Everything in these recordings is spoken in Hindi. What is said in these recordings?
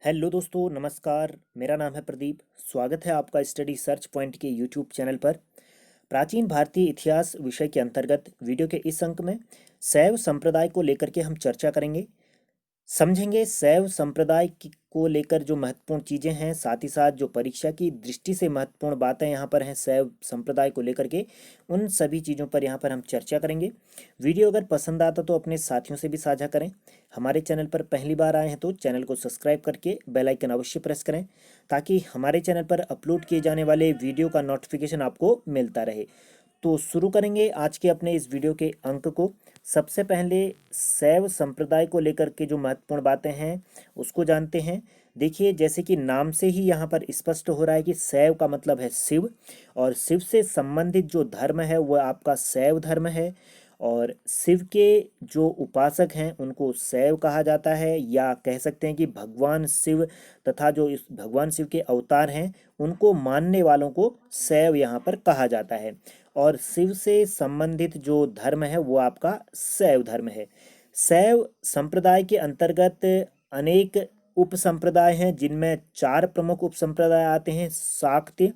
हेलो दोस्तों, नमस्कार। मेरा नाम है प्रदीप। स्वागत है आपका स्टडी सर्च पॉइंट के यूट्यूब चैनल पर। प्राचीन भारतीय इतिहास विषय के अंतर्गत वीडियो के इस अंक में शैव संप्रदाय को लेकर के हम चर्चा करेंगे। समझेंगे शैव संप्रदाय को लेकर जो महत्वपूर्ण चीज़ें हैं, साथ ही साथ जो परीक्षा की दृष्टि से महत्वपूर्ण बातें यहाँ पर हैं शैव संप्रदाय को लेकर के, उन सभी चीज़ों पर यहाँ पर हम चर्चा करेंगे। वीडियो अगर पसंद आता तो अपने साथियों से भी साझा करें। हमारे चैनल पर पहली बार आए हैं तो चैनल को सब्सक्राइब करके बेल आइकन अवश्य प्रेस करें, ताकि हमारे चैनल पर अपलोड किए जाने वाले वीडियो का नोटिफिकेशन आपको मिलता रहे। तो शुरू करेंगे आज के अपने इस वीडियो के अंक को। सबसे पहले शैव संप्रदाय को लेकर के जो महत्वपूर्ण बातें हैं उसको जानते हैं। देखिए, जैसे कि नाम से ही यहाँ पर स्पष्ट हो रहा है कि शैव का मतलब है शिव, और शिव से संबंधित जो धर्म है वह आपका शैव धर्म है। और शिव के जो उपासक हैं उनको शैव कहा जाता है, या कह सकते हैं कि भगवान शिव तथा जो इस भगवान शिव के अवतार हैं उनको मानने वालों को शैव यहाँ पर कहा जाता है। और शिव से संबंधित जो धर्म है वो आपका शैव धर्म है। शैव संप्रदाय के अंतर्गत अनेक उप संप्रदाय हैं, जिनमें चार प्रमुख उप संप्रदाय आते हैं: शाक्य,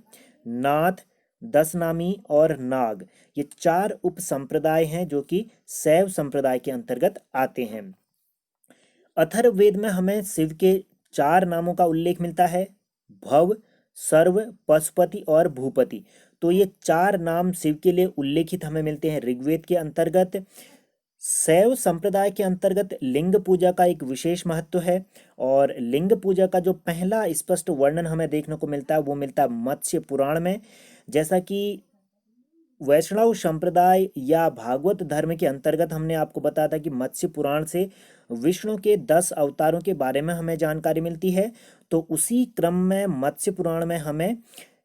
नाथ, दशनामी और नाग। ये चार उप संप्रदाय हैं जो कि शैव संप्रदाय के अंतर्गत आते हैं। अथर्ववेद में हमें शिव के चार नामों का उल्लेख मिलता है: भव, सर्व, पशुपति और भूपति। तो ये चार नाम शिव के लिए उल्लेखित हमें मिलते हैं ऋग्वेद के अंतर्गत। शैव संप्रदाय के अंतर्गत लिंग पूजा का एक विशेष महत्व है, और लिंग पूजा का जो पहला स्पष्ट वर्णन हमें देखने को मिलता है वो मिलता है मत्स्य पुराण में। जैसा कि वैष्णव संप्रदाय या भागवत धर्म के अंतर्गत हमने आपको बताया था कि मत्स्य पुराण से विष्णु के 10 अवतारों के बारे में हमें जानकारी मिलती है। तो उसी क्रम में मत्स्य पुराण में हमें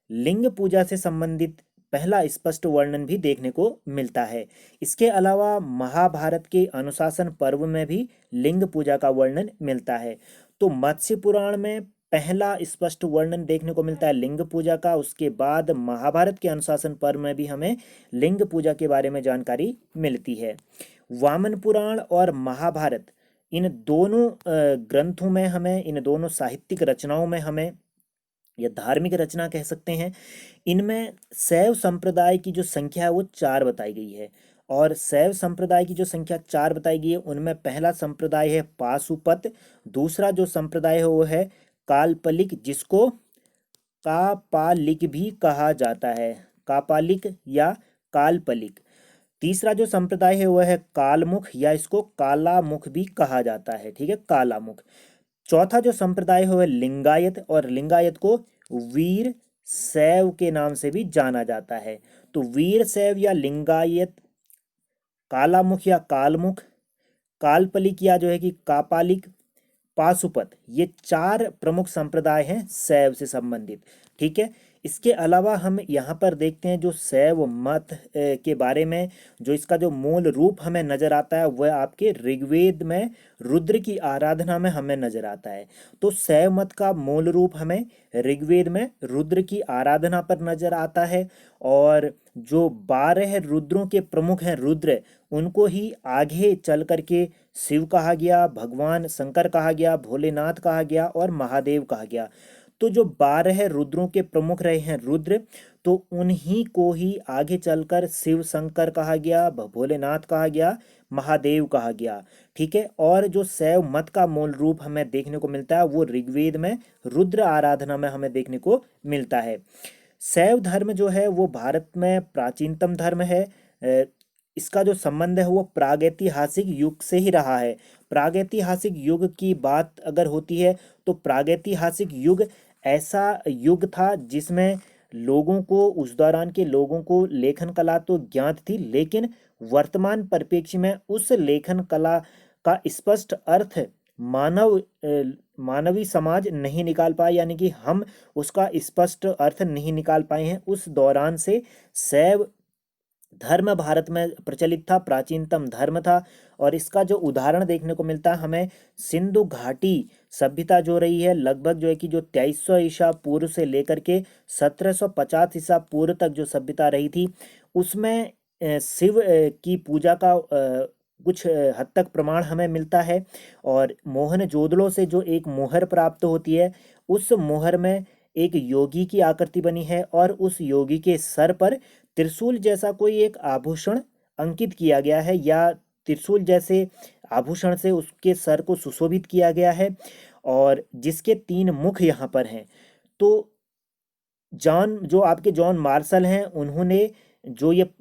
लिंग पूजा से संबंधित पहला स्पष्ट वर्णन भी देखने को मिलता है। इसके अलावा महाभारत के अनुशासन पर्व में भी लिंग पूजा का वर्णन मिलता है। तो मत्स्य पुराण में पहला स्पष्ट वर्णन देखने को मिलता है लिंग पूजा का। उसके बाद महाभारत के अनुशासन पर्व में भी हमें लिंग पूजा के बारे में जानकारी मिलती है। वामन पुराण और महाभारत, इन दोनों ग्रंथों में हमें, इन दोनों साहित्यिक रचनाओं में हमें, या धार्मिक रचना कह सकते हैं, इनमें शैव संप्रदाय की जो संख्या है वो 4 बताई गई है। और शैव संप्रदाय की जो संख्या 4 बताई गई है उनमें पहला संप्रदाय है पाशुपत। दूसरा जो संप्रदाय है वो है कालपलिक, जिसको कापालिक भी कहा जाता है, कापालिक या कालपलिक। तीसरा जो संप्रदाय है वह है कालमुख, या इसको कालामुख भी कहा जाता है, ठीक है, कालामुख। चौथा जो संप्रदाय है वह लिंगायत, और लिंगायत को वीर शैव के नाम से भी जाना जाता है। तो वीर शैव या लिंगायत, कालामुख या कालमुख, कालपलिक या जो है कि कापालिक, पाशुपत, ये चार प्रमुख संप्रदाय हैं शैव से संबंधित, ठीक है। इसके अलावा हम यहाँ पर देखते हैं जो शैव मत के बारे में, जो इसका जो मूल रूप हमें नजर आता है वह आपके ऋग्वेद में रुद्र की आराधना में हमें नजर आता है। तो शैव मत का मूल रूप हमें ऋग्वेद में रुद्र की आराधना पर नजर आता है। और जो 12 रुद्रों के प्रमुख हैं रुद्र, उनको ही आगे चल करके शिव कहा गया, भगवान शंकर कहा गया, भोलेनाथ कहा गया और महादेव कहा गया। तो जो 12 रुद्रों के प्रमुख रहे हैं रुद्र, तो उन्हीं को ही आगे चलकर शिव शंकर कहा गया, भोलेनाथ कहा गया, महादेव कहा गया, ठीक है। और जो शैव मत का मूल रूप हमें देखने को मिलता है वो ऋग्वेद में रुद्र आराधना में हमें देखने को मिलता है। शैव धर्म जो है वो भारत में प्राचीनतम धर्म है। इसका जो संबंध है वो प्रागैतिहासिक युग से ही रहा है। प्रागैतिहासिक युग की बात अगर होती है तो प्रागैतिहासिक युग ऐसा युग था जिसमें लोगों को, उस दौरान के लोगों को लेखन कला तो ज्ञात थी, लेकिन वर्तमान परिप्रेक्ष्य में उस लेखन कला का स्पष्ट अर्थ मानवीय समाज नहीं निकाल पाया, यानी कि हम उसका स्पष्ट अर्थ नहीं निकाल पाए हैं। उस दौरान से शैव धर्म भारत में प्रचलित था, प्राचीनतम धर्म था। और इसका जो उदाहरण देखने को मिलता है हमें, सिंधु घाटी सभ्यता जो रही है लगभग जो है कि जो 2300 ईसा पूर्व से लेकर के 1750 ईसा पूर्व तक जो सभ्यता रही थी, उसमें शिव की पूजा का कुछ हद तक प्रमाण हमें मिलता है। और मोहनजोदड़ो से जो एक मोहर प्राप्त होती है, उस मोहर में एक योगी की आकृति बनी है और उस योगी के सर पर त्रिशूल जैसा कोई एक आभूषण अंकित किया गया है, या त्रिशूल जैसे आभूषण से उसके सर को सुशोभित किया गया है, और जिसके 3 मुख यहाँ पर हैं। तो जो आपके जॉन मार्शल हैं, उन्होंने जो ये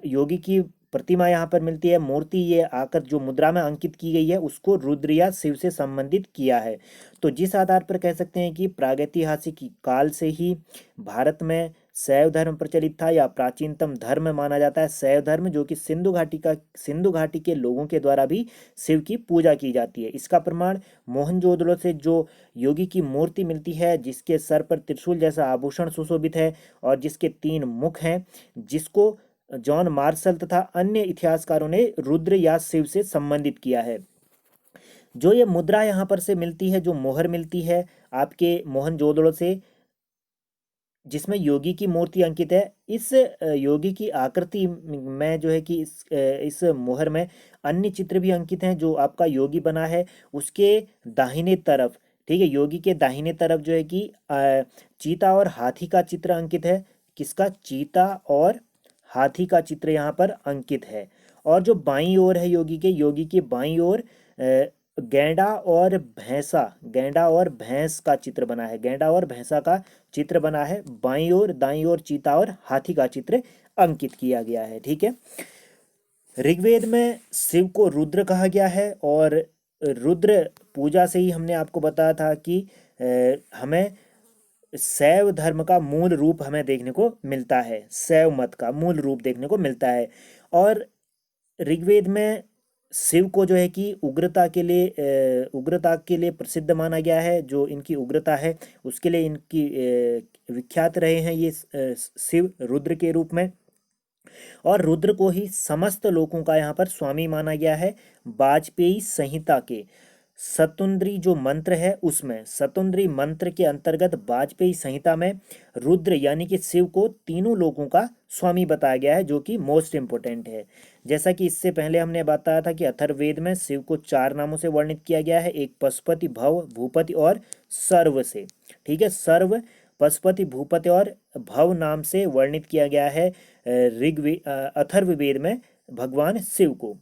योगी की प्रतिमा यहाँ पर मिलती है, मूर्ति ये आकर जो मुद्रा में अंकित की गई है, उसको रुद्र या शिव से संबंधित किया है। तो जिस आधार पर कह सकते हैं कि प्रागैतिहासिक काल से ही भारत में शैव धर्म प्रचलित था, या प्राचीनतम धर्म माना जाता है शैव धर्म, जो कि सिंधु घाटी के लोगों के द्वारा भी शिव की पूजा की जाती है। इसका प्रमाण मोहनजोदड़ो से जो योगी की मूर्ति मिलती है, जिसके सर पर त्रिशूल जैसा आभूषण सुशोभित है और जिसके 3 मुख हैं, जिसको जॉन मार्शल तथा अन्य इतिहासकारों ने रुद्र या शिव से संबंधित किया है। जो ये मुद्रा यहाँ पर से मिलती है, जो मोहर मिलती है आपके मोहनजोदड़ो से, जिसमें योगी की मूर्ति अंकित है, इस योगी की आकृति में जो है कि इस मोहर में अन्य चित्र भी अंकित हैं। जो आपका योगी बना है, उसके दाहिने तरफ, ठीक है, योगी के दाहिने तरफ जो है कि चीता और हाथी का चित्र अंकित है। किसका? चीता और हाथी का चित्र यहाँ पर अंकित है। और जो बाईं ओर है योगी के बाईं ओर गैंडा और भैंस का चित्र बना है। गैंडा और भैंसा का चित्र बना है। बाईं ओर, दाईं ओर चीता और हाथी का चित्र अंकित किया गया है। ठीक है। ऋग्वेद में शिव को रुद्र कहा गया है, और रुद्र पूजा से ही हमने आपको बताया था कि हमें शैव धर्म का मूल रूप हमें देखने को मिलता है, शैव मत का मूल रूप देखने को मिलता है। और ऋग्वेद में शिव को जो है कि उग्रता के लिए प्रसिद्ध माना गया है। जो इनकी उग्रता है, उसके लिए इनकी विख्यात रहे हैं ये शिव रुद्र के रूप में। और रुद्र को ही समस्त लोकों का यहाँ पर स्वामी माना गया है। वाजपेयी संहिता के शतुंद्री जो मंत्र है, उसमें शतुंद्री मंत्र के अंतर्गत वाजपेयी संहिता में रुद्र यानी कि शिव को तीनों लोगों का स्वामी बताया गया है, जो कि मोस्ट इम्पोर्टेंट है। जैसा कि इससे पहले हमने बताया था कि अथर्ववेद में शिव को 4 नामों से वर्णित किया गया है, एक पशुपति, भव, भूपति और सर्व से। ठीक है, सर्व, पशुपति, भूपति और भव नाम से वर्णित किया गया है अथर्ववेद में भगवान शिव को।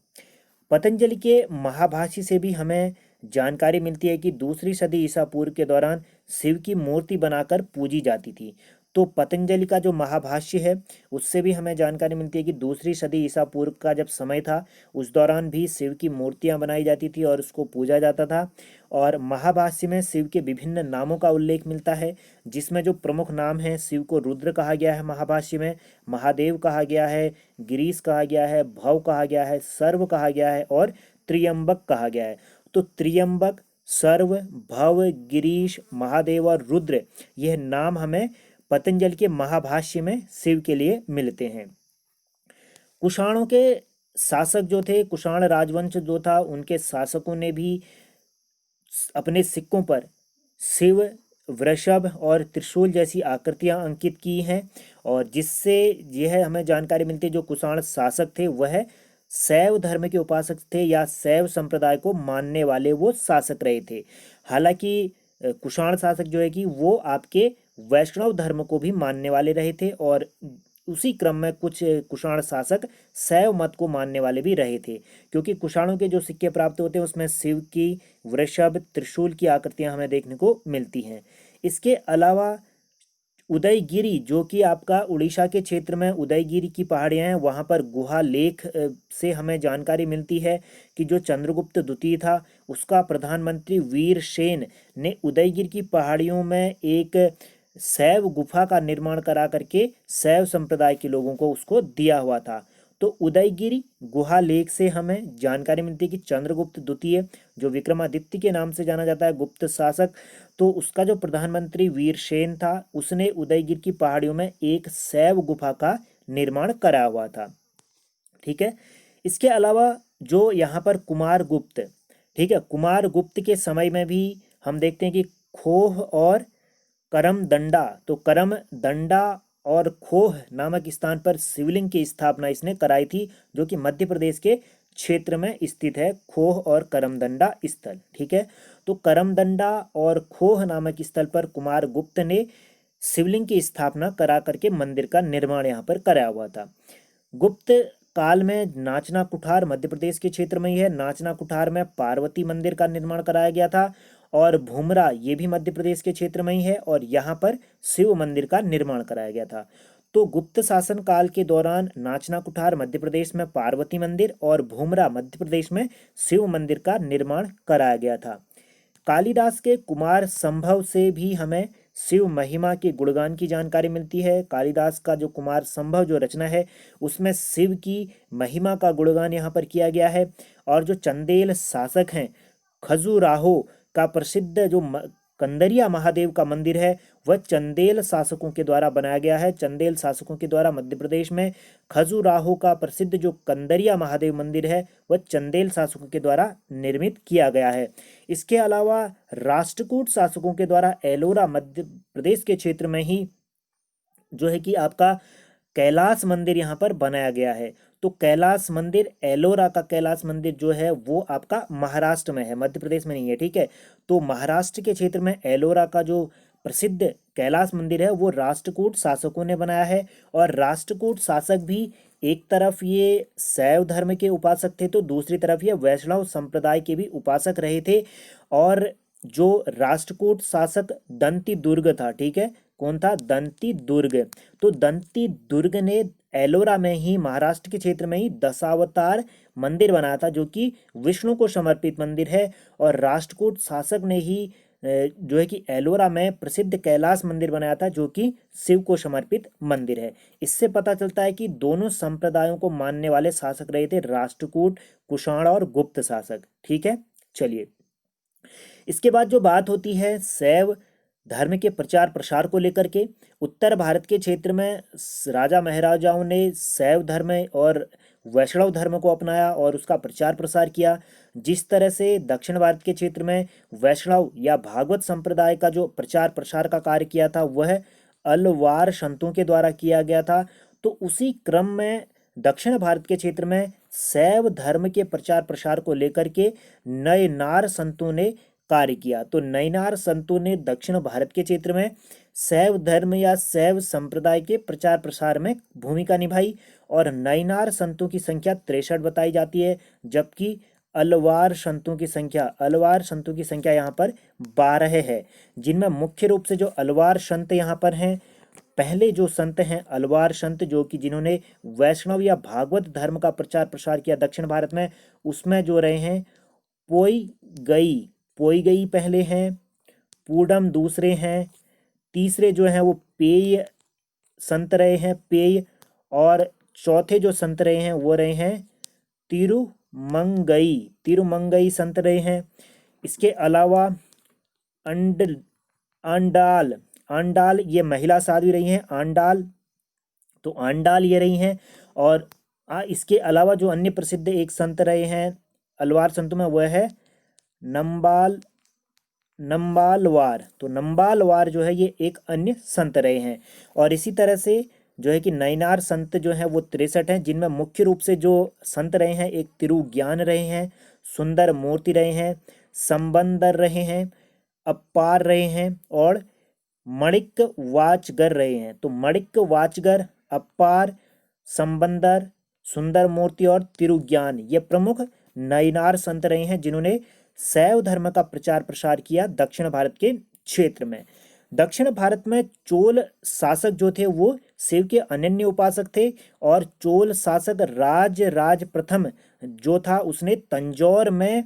पतंजलि के महाभाष्य से भी हमें जानकारी मिलती है कि 2री सदी ईसा पूर्व के दौरान शिव की मूर्ति बनाकर पूजी जाती थी। तो पतंजलि का जो महाभाष्य है, उससे भी हमें जानकारी मिलती है कि 2री सदी ईसा पूर्व का जब समय था, उस दौरान भी शिव की मूर्तियां बनाई जाती थी और उसको पूजा जाता था। और महाभाष्य में शिव के विभिन्न नामों का उल्लेख मिलता है, जिसमें जो प्रमुख नाम है, शिव को रुद्र कहा गया है महाभाष्य में, महादेव कहा गया है, गिरीश कहा गया है, भव कहा गया है, सर्व कहा गया है और त्र्यंबक कहा गया है। तो त्र्यंबक, सर्व, भव, गिरीश, महादेव और रुद्र, यह नाम हमें पतंजलि के महाभाष्य में शिव के लिए मिलते हैं। कुषाणों के शासक जो थे, कुषाण राजवंश जो था, उनके शासकों ने भी अपने सिक्कों पर शिव, वृषभ और त्रिशूल जैसी आकृतियां अंकित की हैं, और जिससे यह हमें जानकारी मिलती है जो कुषाण शासक थे वह शैव धर्म के उपासक थे, या शैव संप्रदाय को मानने वाले वो शासक रहे थे। हालांकि कुषाण शासक जो है कि वो आपके वैष्णव धर्म को भी मानने वाले रहे थे, और उसी क्रम में कुछ कुषाण शासक शैव मत को मानने वाले भी रहे थे, क्योंकि कुषाणों के जो सिक्के प्राप्त होते हैं उसमें शिव की, वृषभ, त्रिशूल की आकृतियां हमें देखने को मिलती हैं। इसके अलावा उदयगिरी, जो कि आपका उड़ीसा के क्षेत्र में उदयगिरी की पहाड़ियां हैं, वहां पर गुहा लेख से हमें जानकारी मिलती है कि जो चंद्रगुप्त द्वितीय था, उसका प्रधानमंत्री वीरसेन ने उदयगिरी की पहाड़ियों में एक शैव गुफा का निर्माण करा करके शैव संप्रदाय के लोगों को उसको दिया हुआ था। तो उदयगिरी गुहा लेख से हमें जानकारी मिलती है कि चंद्रगुप्त द्वितीय, जो विक्रमादित्य के नाम से जाना जाता है, गुप्त शासक, तो उसका जो प्रधानमंत्री वीरसेन था, उसने उदयगिरी की पहाड़ियों में एक शैव गुफा का निर्माण करा हुआ था। ठीक है। इसके अलावा जो यहाँ पर कुमार गुप्त, ठीक है, कुमार गुप्त के समय में भी हम देखते हैं कि खोह और करमदंडा, तो करमदंडा और खोह नामक स्थान पर शिवलिंग की स्थापना इसने कराई थी, जो कि मध्य प्रदेश के क्षेत्र में स्थित है खोह और करमदंडा स्थल। ठीक है, तो करमदंडा और खोह नामक स्थल पर कुमार गुप्त ने शिवलिंग की स्थापना करा करके मंदिर का निर्माण यहाँ पर कराया हुआ था। गुप्त काल में नाचना कुठार मध्य प्रदेश के क्षेत्र में ही है। नाचना कुठार में पार्वती मंदिर का निर्माण कराया गया था, और भूमरा ये भी मध्य प्रदेश के क्षेत्र में ही है, और यहाँ पर शिव मंदिर का निर्माण कराया गया था। तो गुप्त शासन काल के दौरान नाचना कुठार मध्य प्रदेश में पार्वती मंदिर और भूमरा मध्य प्रदेश में शिव मंदिर का निर्माण कराया गया था। कालिदास के कुमार संभव से भी हमें शिव महिमा के गुणगान की जानकारी मिलती है। कालिदास का जो कुमार संभव जो रचना है उसमें शिव की महिमा का गुणगान यहाँ पर किया गया है। और जो चंदेल शासक हैं, खजुराहो का प्रसिद्ध जो कंदरिया महादेव का मंदिर है वह चंदेल शासकों के द्वारा बनाया गया है। चंदेल शासकों के द्वारा मध्य प्रदेश में खजुराहो का प्रसिद्ध जो कंदरिया महादेव मंदिर है वह चंदेल शासकों के द्वारा निर्मित किया गया है। इसके अलावा राष्ट्रकूट शासकों के द्वारा एलोरा मध्य प्रदेश के क्षेत्र में ही जो है कि आपका कैलाश मंदिर यहाँ पर बनाया गया है। तो कैलाश मंदिर, एलोरा का कैलाश मंदिर जो है वो आपका महाराष्ट्र में है, मध्य प्रदेश में नहीं है। ठीक है, तो महाराष्ट्र के क्षेत्र में एलोरा का जो प्रसिद्ध कैलाश मंदिर है वो राष्ट्रकूट शासकों ने बनाया है। और राष्ट्रकूट शासक भी एक तरफ ये शैव धर्म के उपासक थे तो दूसरी तरफ ये वैष्णव संप्रदाय के भी उपासक रहे थे। और जो राष्ट्रकूट शासक दंती दुर्ग था, ठीक है, कौन था? दंती दुर्ग। तो दंती दुर्ग ने एलोरा में ही महाराष्ट्र के क्षेत्र में ही दशावतार मंदिर बनाया था जो कि विष्णु को समर्पित मंदिर है। और राष्ट्रकूट शासक ने ही जो है कि एलोरा में प्रसिद्ध कैलाश मंदिर बनाया था जो कि शिव को समर्पित मंदिर है। इससे पता चलता है कि दोनों संप्रदायों को मानने वाले शासक रहे थे राष्ट्रकूट, कुषाण और गुप्त शासक। ठीक है, चलिए इसके बाद जो बात होती है शैव धर्म के प्रचार प्रसार को लेकर के, उत्तर भारत के क्षेत्र में राजा महाराजाओं ने शैव धर्म और वैष्णव धर्म को अपनाया और उसका प्रचार प्रसार किया। जिस तरह से दक्षिण भारत के क्षेत्र में वैष्णव या भागवत संप्रदाय का जो प्रचार प्रसार का कार्य किया था वह अलवार संतों के द्वारा किया गया था, तो उसी क्रम में दक्षिण भारत के क्षेत्र में शैव धर्म के प्रचार प्रसार को लेकर के नयनार संतों ने कार्य किया। तो नयनार संतों ने दक्षिण भारत के क्षेत्र में शैव धर्म या शैव संप्रदाय के प्रचार प्रसार में भूमिका निभाई। और नयनार संतों की संख्या 63 बताई जाती है, जबकि अलवार संतों की संख्या यहाँ पर 12 है, जिनमें मुख्य रूप से जो अलवार संत यहाँ पर हैं, पहले जो संत हैं अलवार संत जो कि जिन्होंने वैष्णव या भागवत धर्म का प्रचार प्रसार किया दक्षिण भारत में, उसमें जो रहे हैं पोईगई पहले हैं, पूडम दूसरे हैं, तीसरे जो हैं वो पेय संत रहे हैं, पेय, और चौथे जो संत रहे हैं वो रहे हैं तिरुमंगई संत रहे हैं। इसके अलावा आंडाल ये महिला साध्वी रही हैं, आंडाल ये रही हैं। और इसके अलावा जो अन्य प्रसिद्ध एक संत रहे हैं अलवार संतों में वह है नंबालवार। तो नंबालवार जो है ये एक अन्य संत रहे हैं। और इसी तरह से जो है कि नयनार संत जो हैं वो 63 हैं, जिनमें मुख्य रूप से जो संत रहे हैं एक तिरुज्ञान रहे हैं, सुंदर मूर्ति रहे हैं, संबंदर रहे हैं, अपार रहे हैं और मणिक वाचगर रहे हैं। तो मणिक वाचगर, अपार, संबंदर, सुंदर मूर्ति और तिरुज्ञान ये प्रमुख नयनार संत रहे हैं जिन्होंने शैव धर्म का प्रचार प्रसार किया दक्षिण भारत के क्षेत्र में। दक्षिण भारत में चोल शासक जो थे वो शिव के अनन्य उपासक थे। और चोल शासक राज प्रथम जो था उसने तंजौर में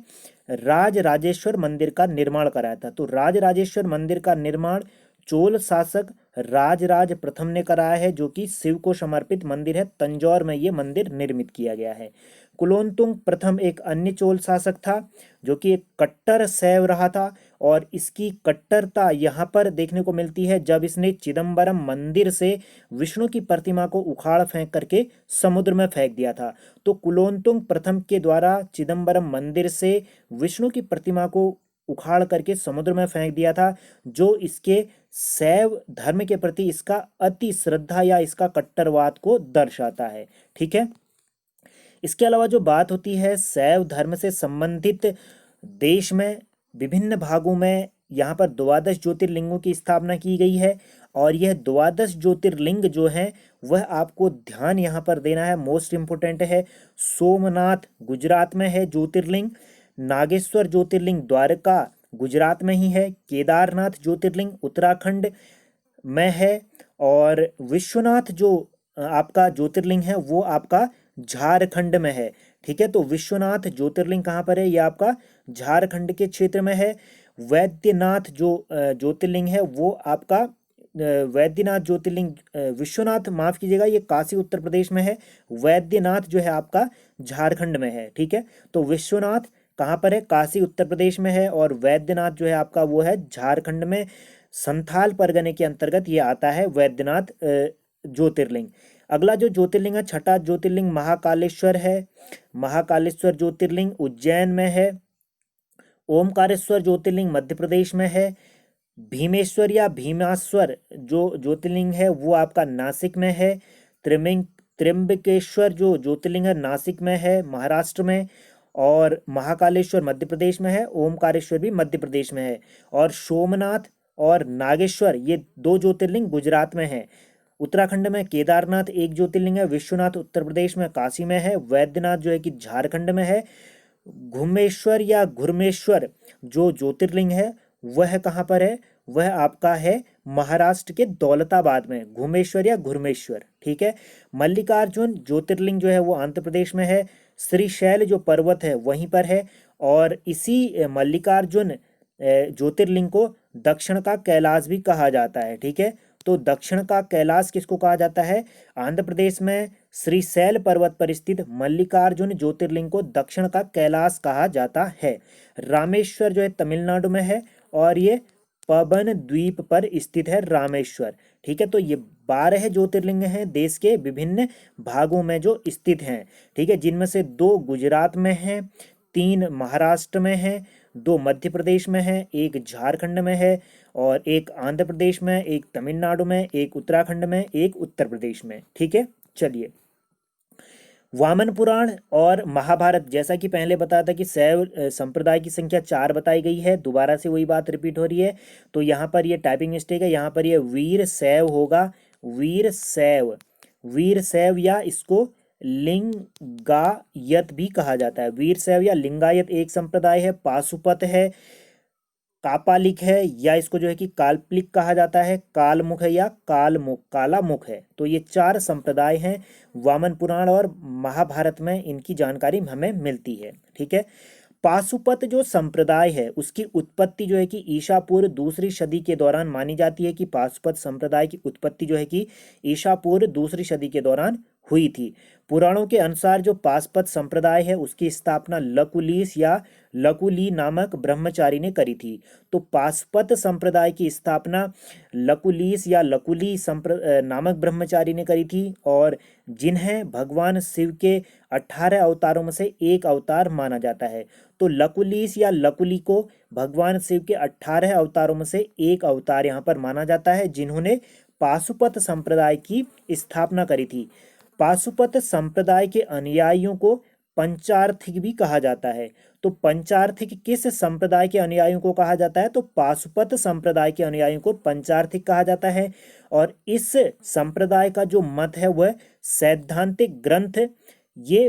राजराजेश्वर मंदिर का निर्माण कराया था। तो राजराजेश्वर मंदिर का निर्माण चोल शासक राज प्रथम ने कराया है जो कि शिव को समर्पित मंदिर है। तंजौर में ये मंदिर निर्मित किया गया है। कुलोत्तुंग प्रथम एक अन्य चोल शासक था जो कि एक कट्टर शैव रहा था, और इसकी कट्टरता यहाँ पर देखने को मिलती है जब इसने चिदम्बरम मंदिर से विष्णु की प्रतिमा को उखाड़ फेंक करके समुद्र में फेंक दिया था। तो कुलोत्तुंग प्रथम के द्वारा चिदम्बरम मंदिर से विष्णु की प्रतिमा को उखाड़ करके समुद्र में फेंक दिया था, जो इसके शैव धर्म के प्रति इसका अति श्रद्धा या इसका कट्टरवाद को दर्शाता है। ठीक है, इसके अलावा जो बात होती है शैव धर्म से संबंधित, देश में विभिन्न भागों में यहाँ पर द्वादश ज्योतिर्लिंगों की स्थापना की गई है। और यह द्वादश ज्योतिर्लिंग जो है वह आपको ध्यान यहाँ पर देना है, मोस्ट इम्पोर्टेंट है। सोमनाथ गुजरात में है ज्योतिर्लिंग, नागेश्वर ज्योतिर्लिंग द्वारका गुजरात में ही है, केदारनाथ ज्योतिर्लिंग उत्तराखंड में है, और विश्वनाथ जो आपका ज्योतिर्लिंग है वो आपका झारखंड में है। ठीक है, तो विश्वनाथ ज्योतिर्लिंग कहाँ पर है? ये आपका झारखंड के क्षेत्र में है। वैद्यनाथ जो ज्योतिर्लिंग है वो आपका वैद्यनाथ ज्योतिर्लिंग, विश्वनाथ माफ कीजिएगा, ये काशी उत्तर प्रदेश में है। वैद्यनाथ जो है आपका झारखंड में है। ठीक है, तो विश्वनाथ कहाँ पर है? काशी उत्तर प्रदेश में है, और वैद्यनाथ जो है आपका वो है झारखंड में। संथाल परगने के अंतर्गत ये आता है वैद्यनाथ ज्योतिर्लिंग। अगला जो ज्योतिर्लिंग है, छठा ज्योतिर्लिंग महाकालेश्वर है। महाकालेश्वर ज्योतिर्लिंग उज्जैन में है। ओमकारेश्वर ज्योतिर्लिंग मध्य प्रदेश में है। भीमेश्वर या भीमाश्वर जो ज्योतिर्लिंग है वो आपका नासिक में है। त्र्यंबकेश्वर जो ज्योतिर्लिंग है नासिक में है, महाराष्ट्र में। और महाकालेश्वर मध्य प्रदेश में है, ओमकारेश्वर भी मध्य प्रदेश में है। और सोमनाथ और नागेश्वर ये दो ज्योतिर्लिंग गुजरात में है। उत्तराखंड में केदारनाथ एक ज्योतिर्लिंग है, विश्वनाथ उत्तर प्रदेश में काशी में है, वैद्यनाथ जो है कि झारखंड में है। घुमेश्वर या घुरमेश्वर जो ज्योतिर्लिंग है वह कहाँ पर है? वह आपका है महाराष्ट्र के दौलताबाद में, घुमेश्वर या घुरमेश्वर। ठीक है, मल्लिकार्जुन ज्योतिर्लिंग जो है वो आंध्र प्रदेश में है। श्रीशैल जो पर्वत है वहीं पर है। और इसी मल्लिकार्जुन ज्योतिर्लिंग को दक्षिण का कैलाश भी कहा जाता है। ठीक है, तो दक्षिण का कैलाश किसको कहा जाता है? आंध्र प्रदेश में श्रीशैल पर्वत पर स्थित मल्लिकार्जुन ज्योतिर्लिंग को दक्षिण का कैलाश कहा जाता है। रामेश्वर जो है तमिलनाडु में है, और ये पवन द्वीप पर स्थित है रामेश्वर। ठीक है, तो ये 12 ज्योतिर्लिंग हैं देश के विभिन्न भागों में जो स्थित हैं। ठीक है, जिनमें से 2 गुजरात में हैं, 3 महाराष्ट्र में हैं, 2 मध्य प्रदेश में हैं, 1 झारखंड में है, और 1 आंध्र प्रदेश में, 1 तमिलनाडु में, 1 उत्तराखंड में, 1 उत्तर प्रदेश में। ठीक है, चलिए वामन पुराण और महाभारत, जैसा कि पहले बताया था कि शैव संप्रदाय की संख्या 4 बताई गई है, दोबारा से वही बात रिपीट हो रही है। तो यहाँ पर ये टाइपिंग मिस्टेक है, यहाँ पर ये वीर शैव होगा, वीर शैव, वीर शैव, या इसको लिंगायत भी कहा जाता है। वीर शैव या लिंगायत एक संप्रदाय है। पाशुपत है, कापालिक है, या इसको जो है कि काल्पलिक कहा जाता है, कालमुख है या कालमुख, कालामुख है। तो ये 4 संप्रदाय हैं। वामन पुराण और महाभारत में इनकी जानकारी हमें मिलती है। ठीक है, पाशुपत जो संप्रदाय है उसकी उत्पत्ति जो है कि ईसा पूर्व 2री सदी के दौरान मानी जाती है, कि पाशुपत संप्रदाय की उत्पत्ति जो है कि ईसा पूर्व 2री सदी के दौरान हुई थी। पुराणों के अनुसार जो पाशुपत संप्रदाय है उसकी स्थापना लकुलिस या लकुली नामक ब्रह्मचारी ने करी थी। तो पाशुपत संप्रदाय की स्थापना लकुलिस या लकुली नामक ब्रह्मचारी ने करी थी, और जिन्हें भगवान शिव के 18 अवतारों में से एक अवतार माना जाता है। तो लकुलिस या लकुली को भगवान शिव के 18 अवतारों में से एक अवतार यहाँ पर माना जाता है, जिन्होंने पाशुपत संप्रदाय की स्थापना करी थी। पाशुपत संप्रदाय के अनुयायियों को पंचार्थिक भी कहा जाता है। तो पंचार्थिक किस संप्रदाय के अनुयायियों को कहा जाता है? तो पाशुपत संप्रदाय के अनुयायियों को पंचार्थिक कहा जाता है। और इस संप्रदाय का जो मत है वह सैद्धांतिक ग्रंथ ये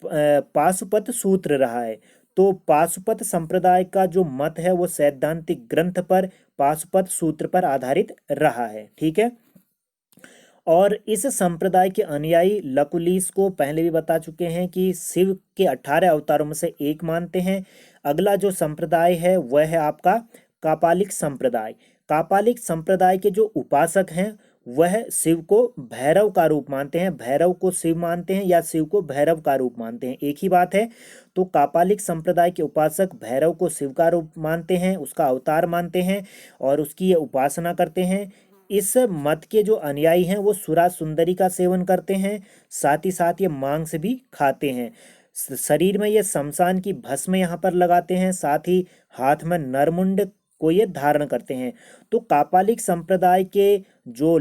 पाशुपत सूत्र रहा है। तो पाशुपत संप्रदाय का जो मत है वो सैद्धांतिक ग्रंथ पर, पाशुपत सूत्र पर आधारित रहा है। ठीक है, और इस संप्रदाय के अनुयायी लकुलिस को पहले भी बता चुके हैं कि शिव के 18 अवतारों में से एक मानते हैं। अगला जो संप्रदाय है वह है आपका कापालिक संप्रदाय। कापालिक संप्रदाय के जो उपासक हैं वह शिव को भैरव का रूप मानते हैं, भैरव को शिव मानते हैं या शिव को भैरव का रूप मानते हैं, एक ही बात है। तो कापालिक संप्रदाय के उपासक भैरव को शिव का रूप मानते हैं, उसका अवतार मानते हैं और उसकी ये उपासना करते हैं। इस मत के जो अनुयायी हैं वो सुरा सुंदरी का सेवन करते हैं, साथ ही साथ ये मांस भी खाते हैं। शरीर में ये शमशान की भस्म यहाँ पर लगाते हैं, साथ ही हाथ में नरमुंड को ये धारण करते हैं। तो कापालिक संप्रदाय के जो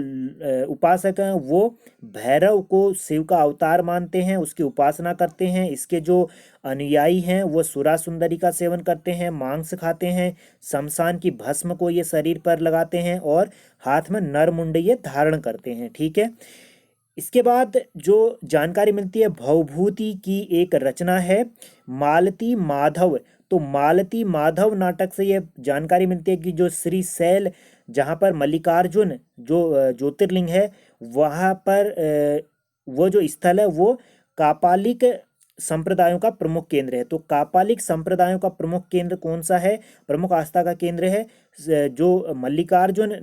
उपासक हैं वो भैरव को शिव का अवतार मानते हैं, उसकी उपासना करते हैं। इसके जो अनुयायी हैं वो सुरा सुंदरी का सेवन करते हैं, मांस खाते हैं, शमशान की भस्म को ये शरीर पर लगाते हैं और हाथ में नरमुंड ये धारण करते हैं। ठीक है। इसके बाद जो जानकारी मिलती है भवभूति की एक रचना है मालती माधव। तो मालती माधव नाटक से ये जानकारी मिलती है कि जो श्रीशैल जहाँ पर मल्लिकार्जुन जो ज्योतिर्लिंग है वहाँ पर वो जो स्थल है वो कापालिक संप्रदायों का प्रमुख केंद्र है। तो कापालिक संप्रदायों का प्रमुख केंद्र कौन सा है, प्रमुख आस्था का केंद्र है जो मल्लिकार्जुन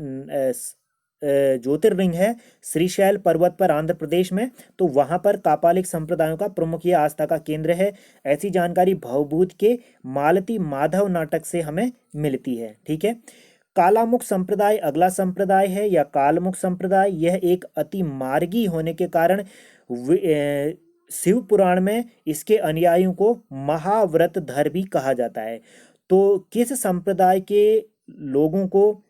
ज्योतिर्लिंग है श्रीशैल पर्वत पर आंध्र प्रदेश में। तो वहां पर कापालिक संप्रदायों का प्रमुख ये आस्था का केंद्र है। ऐसी जानकारी भवभूत के मालती माधव नाटक से हमें मिलती है। ठीक है। कालामुख संप्रदाय अगला संप्रदाय है या कालमुख संप्रदाय। यह एक अति मार्गी होने के कारण शिव पुराण में इसके अनुयायियों को महाव्रतधर भी कहा जाता है। तो किस संप्रदाय के लोगों को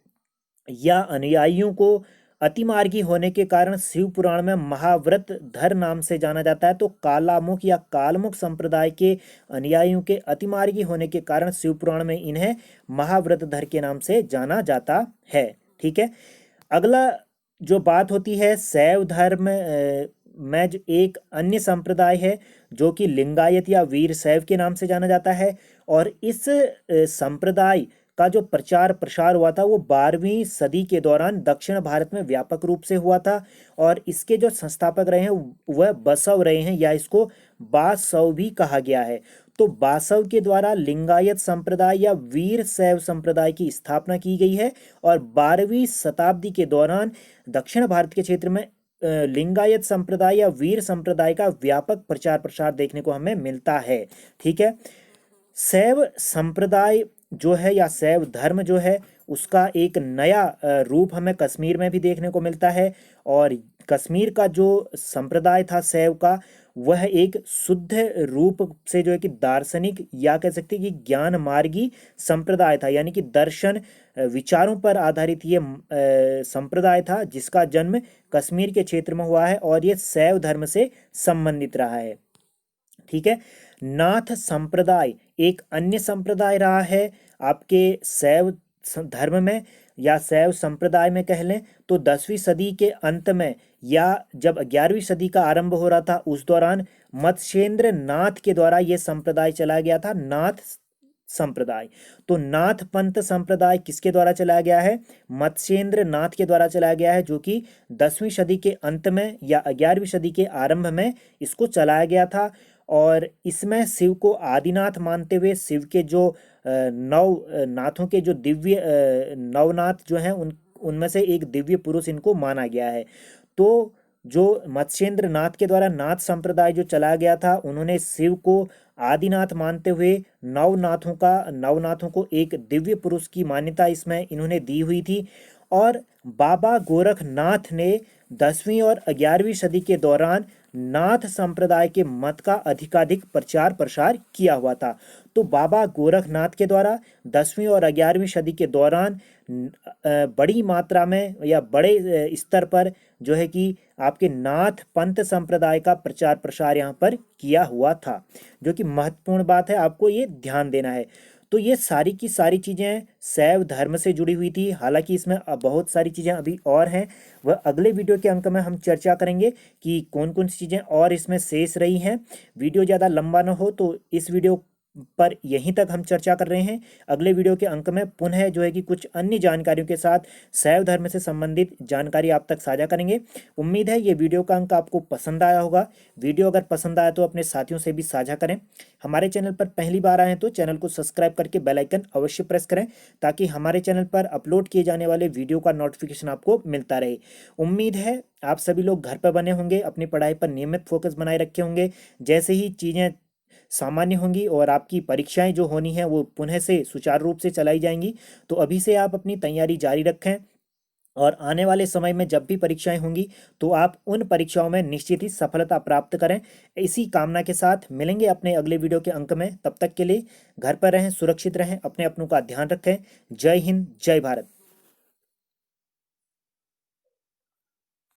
या अनुयायियों को अतिमार्गी होने के कारण शिव पुराण में महाव्रतधर नाम से जाना जाता है? तो कालामुख या कालमुख संप्रदाय के अनुयायियों के अतिमार्गी होने के कारण शिव पुराण में इन्हें महाव्रतधर के नाम से जाना जाता है। ठीक है। अगला जो बात होती है शैव धर्म में जो एक अन्य संप्रदाय है जो कि लिंगायत या वीर शैव के नाम से जाना जाता है। और इस संप्रदाय का जो प्रचार प्रसार हुआ था वो 12वीं सदी के दौरान दक्षिण भारत में व्यापक रूप से हुआ था। और इसके जो संस्थापक रहे हैं वह बसव रहे हैं या इसको बासव भी कहा गया है। तो बासव के द्वारा लिंगायत संप्रदाय या वीर शैव संप्रदाय की स्थापना की गई है। और 12वीं शताब्दी के दौरान दक्षिण भारत के क्षेत्र में लिंगायत संप्रदाय या वीर संप्रदाय का व्यापक प्रचार प्रसार देखने को हमें मिलता है। ठीक है। शैव संप्रदाय जो है या शैव धर्म जो है उसका एक नया रूप हमें कश्मीर में भी देखने को मिलता है। और कश्मीर का जो संप्रदाय था शैव का वह एक शुद्ध रूप से जो है कि दार्शनिक या कह सकते हैं कि ज्ञान मार्गी संप्रदाय था, यानी कि दर्शन विचारों पर आधारित ये संप्रदाय था जिसका जन्म कश्मीर के क्षेत्र में हुआ है और ये शैव धर्म से संबंधित रहा है। ठीक है। नाथ संप्रदाय एक अन्य संप्रदाय रहा है आपके शैव धर्म में या शैव संप्रदाय में कह लें। तो 10वीं सदी के अंत में या जब 11वीं सदी का आरंभ हो रहा था उस दौरान मत्स्येंद्र नाथ के द्वारा यह संप्रदाय चला गया था, नाथ संप्रदाय। तो नाथ पंथ संप्रदाय किसके द्वारा चलाया गया है? मत्स्येंद्र नाथ के द्वारा चलाया गया है, जो कि 10वीं सदी के अंत में या 11वीं सदी के आरंभ में इसको चलाया गया था। और इसमें शिव को आदिनाथ मानते हुए शिव के जो नव नाथों के जो दिव्य नवनाथ जो हैं उनमें से एक दिव्य पुरुष इनको माना गया है। तो जो मत्स्येंद्र नाथ के द्वारा नाथ संप्रदाय जो चला गया था उन्होंने शिव को आदिनाथ मानते हुए नवनाथों को एक दिव्य पुरुष की मान्यता इसमें इन्होंने दी हुई थी। और बाबा गोरखनाथ ने 10वीं और 11वीं सदी के दौरान नाथ संप्रदाय के मत का अधिकाधिक प्रचार प्रसार किया हुआ था। तो बाबा गोरखनाथ के द्वारा 10वीं और 11वीं सदी के दौरान बड़ी मात्रा में या बड़े स्तर पर जो है कि आपके नाथ पंथ संप्रदाय का प्रचार प्रसार यहाँ पर किया हुआ था, जो कि महत्वपूर्ण बात है, आपको ये ध्यान देना है। तो ये सारी की सारी चीज़ें शैव धर्म से जुड़ी हुई थी। हालांकि इसमें बहुत सारी चीज़ें अभी और हैं, वह अगले वीडियो के अंक में हम चर्चा करेंगे कि कौन कौन सी चीज़ें और इसमें शेष रही हैं। वीडियो ज़्यादा लंबा ना हो तो इस वीडियो पर यहीं तक हम चर्चा कर रहे हैं। अगले वीडियो के अंक में पुनः जो है कि कुछ अन्य जानकारियों के साथ शैव धर्म से संबंधित जानकारी आप तक साझा करेंगे। उम्मीद है ये वीडियो का अंक आपको पसंद आया होगा। वीडियो अगर पसंद आया तो अपने साथियों से भी साझा करें। हमारे चैनल पर पहली बार आए हैं तो चैनल को सब्सक्राइब करके बेल आइकन अवश्य प्रेस करें ताकि हमारे चैनल पर अपलोड किए जाने वाले वीडियो का नोटिफिकेशन आपको मिलता रहे। उम्मीद है आप सभी लोग घर पर बने होंगे, अपनी पढ़ाई पर नियमित फोकस बनाए रखे होंगे। जैसे ही चीज़ें सामान्य होंगी और आपकी परीक्षाएं जो होनी है वो पुनः से सुचारू रूप से चलाई जाएंगी, तो अभी से आप अपनी तैयारी जारी रखें। और आने वाले समय में जब भी परीक्षाएं होंगी तो आप उन परीक्षाओं में निश्चित ही सफलता प्राप्त करें। इसी कामना के साथ मिलेंगे अपने अगले वीडियो के अंक में। तब तक के लिए घर पर रहें, सुरक्षित रहें, अपने अपनों का ध्यान रखें। जय हिंद, जय भारत।